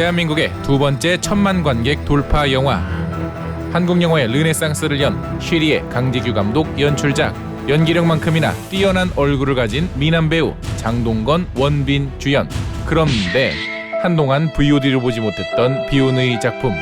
대한민국의 두 번째 1000만 관객 돌파 영화. 한국 영화의 르네상스를 연 쉬리의 강재규 감독 연출작. 연기력만큼이나 뛰어난 얼굴을 가진 미남 배우 장동건, 원빈 주연. 그런데 한동안 VOD로 보지 못했던 비운의 작품.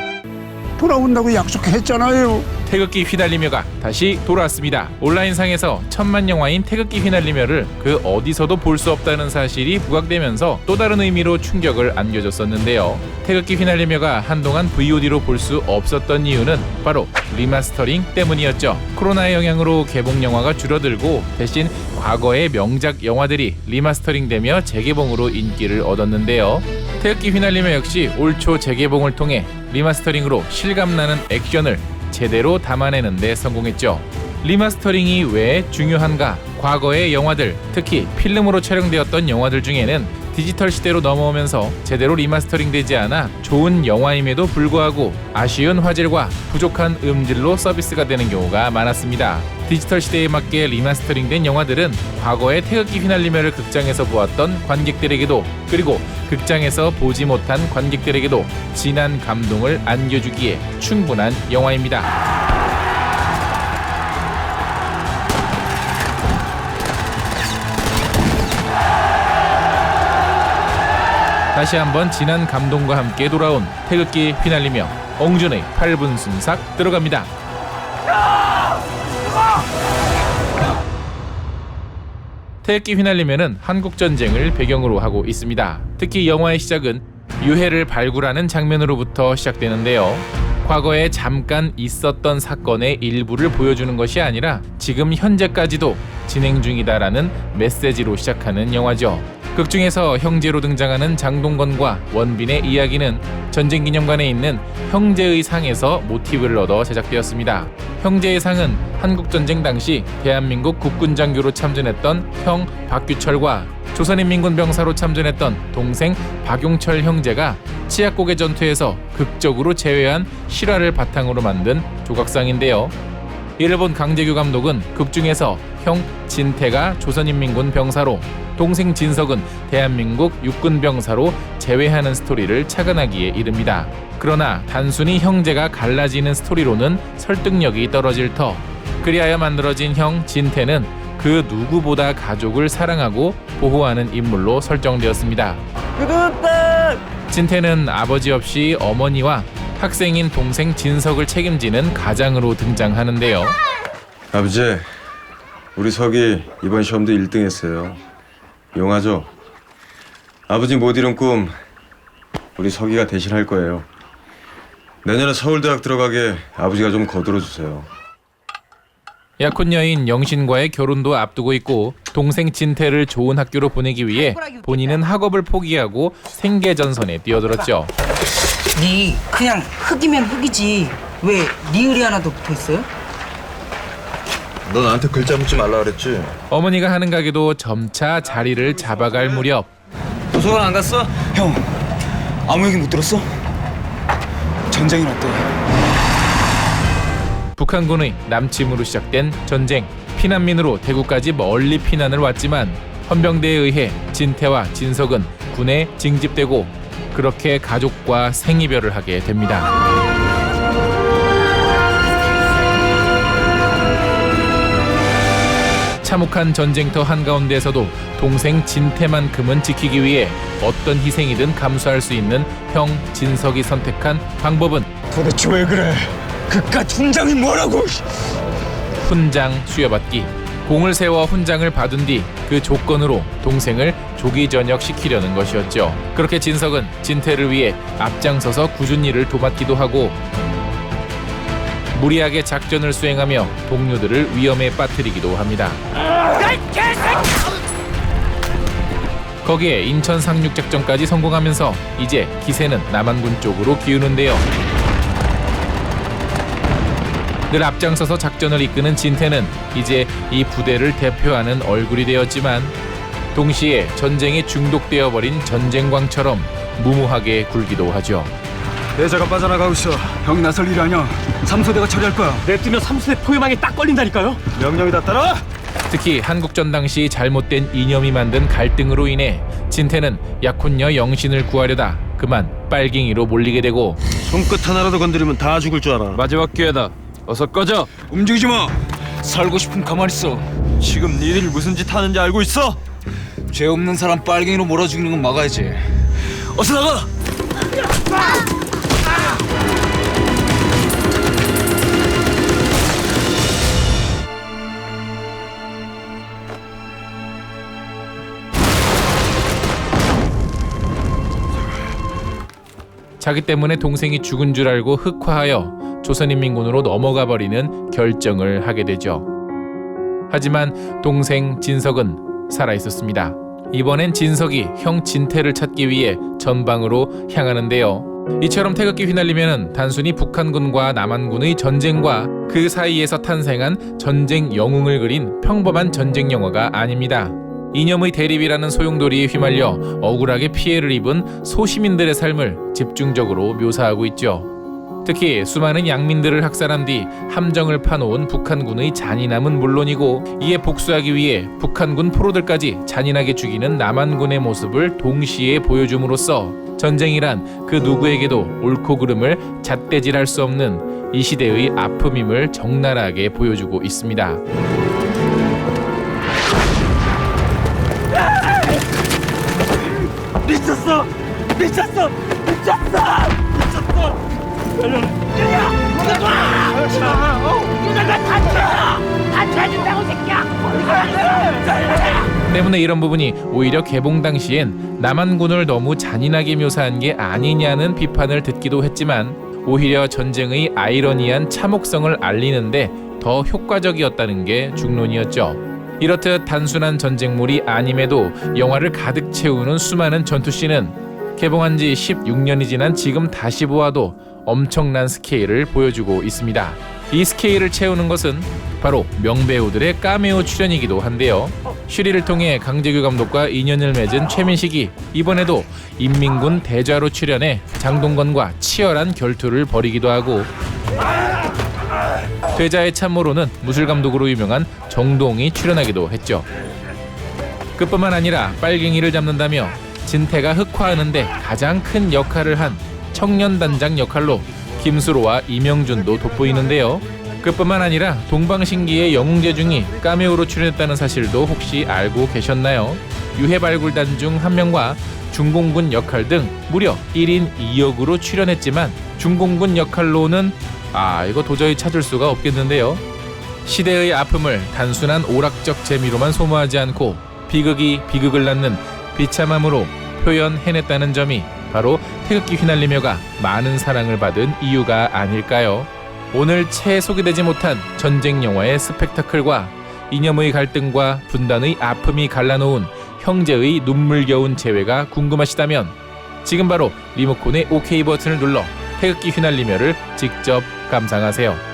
돌아온다고 약속했잖아요. 태극기 휘날리며가 다시 돌아왔습니다. 온라인상에서 1000만 영화인 태극기 휘날리며를 그 어디서도 볼 수 없다는 사실이 부각되면서 또 다른 의미로 충격을 안겨줬었는데요. 태극기 휘날리며가 한동안 VOD로 볼 수 없었던 이유는 바로 리마스터링 때문이었죠. 코로나의 영향으로 개봉 영화가 줄어들고 대신 과거의 명작 영화들이 리마스터링되며 재개봉으로 인기를 얻었는데요. 태극기 휘날리며 역시 올 초 재개봉을 통해 리마스터링으로 실감나는 액션을 제대로 담아내는 데 성공했죠. 리마스터링이 왜 중요한가? 과거의 영화들, 특히 필름으로 촬영되었던 영화들 중에는 디지털 시대로 넘어오면서 제대로 리마스터링 되지 않아 좋은 영화임에도 불구하고 아쉬운 화질과 부족한 음질로 서비스가 되는 경우가 많았습니다. 디지털 시대에 맞게 리마스터링된 영화들은 과거의 태극기 휘날리며를 극장에서 보았던 관객들에게도, 그리고 극장에서 보지 못한 관객들에게도 진한 감동을 안겨주기에 충분한 영화입니다. 다시 한번 진한 감동과 함께 돌아온 태극기 휘날리며 옹준의 8분 순삭 들어갑니다. 태극기 휘날리며는 한국전쟁을 배경으로 하고 있습니다. 특히 영화의 시작은 유해를 발굴하는 장면으로부터 시작되는데요. 과거에 잠깐 있었던 사건의 일부를 보여주는 것이 아니라 지금 현재까지도 진행 중이다라는 메시지로 시작하는 영화죠. 극중에서 형제로 등장하는 장동건과 원빈의 이야기는 전쟁기념관에 있는 형제의 상에서 모티브를 얻어 제작되었습니다. 형제의 상은 한국전쟁 당시 대한민국 국군장교로 참전했던 형 박규철과 조선인민군 병사로 참전했던 동생 박용철 형제가 치악곡의 전투에서 극적으로 제외한 실화를 바탕으로 만든 조각상인데요. 이를 본 강재규 감독은 극중에서 형 진태가 조선인민군 병사로, 동생 진석은 대한민국 육군 병사로 제외하는 스토리를 착안하기에 이릅니다. 그러나 단순히 형제가 갈라지는 스토리로는 설득력이 떨어질 터, 그리하여 만들어진 형 진태는 그 누구보다 가족을 사랑하고 보호하는 인물로 설정되었습니다. 진태는 아버지 없이 어머니와 학생인 동생 진석을 책임지는 가장으로 등장하는데요. 아버지, 우리 석이 이번 시험도 1등 했어요. 용하죠? 아버지 못 이룬 꿈 우리 석이가 대신할 거예요. 내년에 서울대학 들어가게 아버지가 좀 거들어주세요. 약혼 여인 영신과의 결혼도 앞두고 있고 동생 진태를 좋은 학교로 보내기 위해 본인은 학업을 포기하고 생계전선에 뛰어들었죠. 네 그냥 흙이면 흙이지 왜 리을이 하나도 붙어있어요? 너 나한테 글자 묻지 말라 그랬지? 어머니가 하는 가게도 점차 자리를 잡아갈 무렵 도서관 안 갔어? 형, 아무 얘기 못 들었어? 전쟁은 어때? 북한군의 남침으로 시작된 전쟁. 피난민으로 대구까지 멀리 피난을 왔지만 헌병대에 의해 진태와 진석은 군에 징집되고 그렇게 가족과 생이별을 하게 됩니다. 참혹한 전쟁터 한가운데에서도 동생 진태만큼은 지키기 위해 어떤 희생이든 감수할 수 있는 형 진석이 선택한 방법은 도대체 왜 그래? 그깟 훈장이 뭐라고? 훈장 수여받기. 공을 세워 훈장을 받은 뒤 그 조건으로 동생을 조기 전역시키려는 것이었죠. 그렇게 진석은 진태를 위해 앞장서서 굳은 일을 도맡기도 하고 무리하게 작전을 수행하며 동료들을 위험에 빠뜨리기도 합니다. 거기에 인천 상륙작전까지 성공하면서 이제 기세는 남한군 쪽으로 기우는데요. 늘 앞장서서 작전을 이끄는 진태는 이제 이 부대를 대표하는 얼굴이 되었지만 동시에 전쟁에 중독되어 버린 전쟁광처럼 무모하게 굴기도 하죠. 내자가 빠져나가고 있어. 형이 나설 일이 아니야. 삼소대가 처리할 거야. 냅두면 삼수대 포위망에 딱 걸린다니까요. 명령이 다 따라. 특히 한국전 당시 잘못된 이념이 만든 갈등으로 인해 진태는 약혼녀 영신을 구하려다 그만 빨갱이로 몰리게 되고 손끝 하나라도 건드리면 다 죽을 줄 알아. 마지막 기회다. 어서 꺼져. 움직이지 마. 살고 싶으면 가만히 있어. 지금 니들이 무슨 짓 하는지 알고 있어? 죄 없는 사람 빨갱이로 몰아 죽이는 건 막아야지. 어서 나가. 자기 때문에 동생이 죽은 줄 알고 흑화하여 조선인민군으로 넘어가 버리는 결정을 하게 되죠. 하지만 동생 진석은 살아 있었습니다. 이번엔 진석이 형 진태를 찾기 위해 전방으로 향하는데요. 이처럼 태극기 휘날리면은 단순히 북한군과 남한군의 전쟁과 그 사이에서 탄생한 전쟁 영웅을 그린 평범한 전쟁 영화가 아닙니다. 이념의 대립이라는 소용돌이에 휘말려 억울하게 피해를 입은 소시민들의 삶을 집중적으로 묘사하고 있죠. 특히 수많은 양민들을 학살한 뒤 함정을 파놓은 북한군의 잔인함은 물론이고 이에 복수하기 위해 북한군 포로들까지 잔인하게 죽이는 남한군의 모습을 동시에 보여줌으로써 전쟁이란 그 누구에게도 옳고 그름을 잣대질할 수 없는 이 시대의 아픔임을 적나라하게 보여주고 있습니다. 미쳤어! 미쳤어! 미쳤어! 미쳤어! 때문에 이런 부분이 오히려 개봉 당시엔 남한군을 너무 잔인하게 묘사한 게 아니냐는 비판을 듣기도 했지만 오히려 전쟁의 아이러니한 참혹성을 알리는데 더 효과적이었다는 게 중론이었죠. 이렇듯 단순한 전쟁물이 아님에도 영화를 가득 채우는 수많은 전투씬은 개봉한 지 16년이 지난 지금 다시 보아도 엄청난 스케일을 보여주고 있습니다. 이 스케일을 채우는 것은 바로 명배우들의 카메오 출연이기도 한데요. 슈리를 통해 강재규 감독과 인연을 맺은 최민식이 이번에도 인민군 대좌로 출연해 장동건과 치열한 결투를 벌이기도 하고 대자의 참모로는 무술감독으로 유명한 정동이 출연하기도 했죠. 그뿐만 아니라 빨갱이를 잡는다며 진태가 흑화하는데 가장 큰 역할을 한 청년단장 역할로 김수로와 이명준도 돋보이는데요. 그뿐만 아니라 동방신기의 영웅 재중이 카메오로 출연했다는 사실도 혹시 알고 계셨나요? 유해발굴단 중 한 명과 중공군 역할 등 무려 1인 2역으로 출연했지만 중공군 역할로는 이거 도저히 찾을 수가 없겠는데요. 시대의 아픔을 단순한 오락적 재미로만 소모하지 않고 비극이 비극을 낳는 비참함으로 표현해냈다는 점이 바로 태극기 휘날리며가 많은 사랑을 받은 이유가 아닐까요? 오늘 채 소개되지 못한 전쟁 영화의 스펙타클과 이념의 갈등과 분단의 아픔이 갈라놓은 형제의 눈물겨운 재회가 궁금하시다면 지금 바로 리모컨의 OK 버튼을 눌러 태극기 휘날리며를 직접 감상하세요.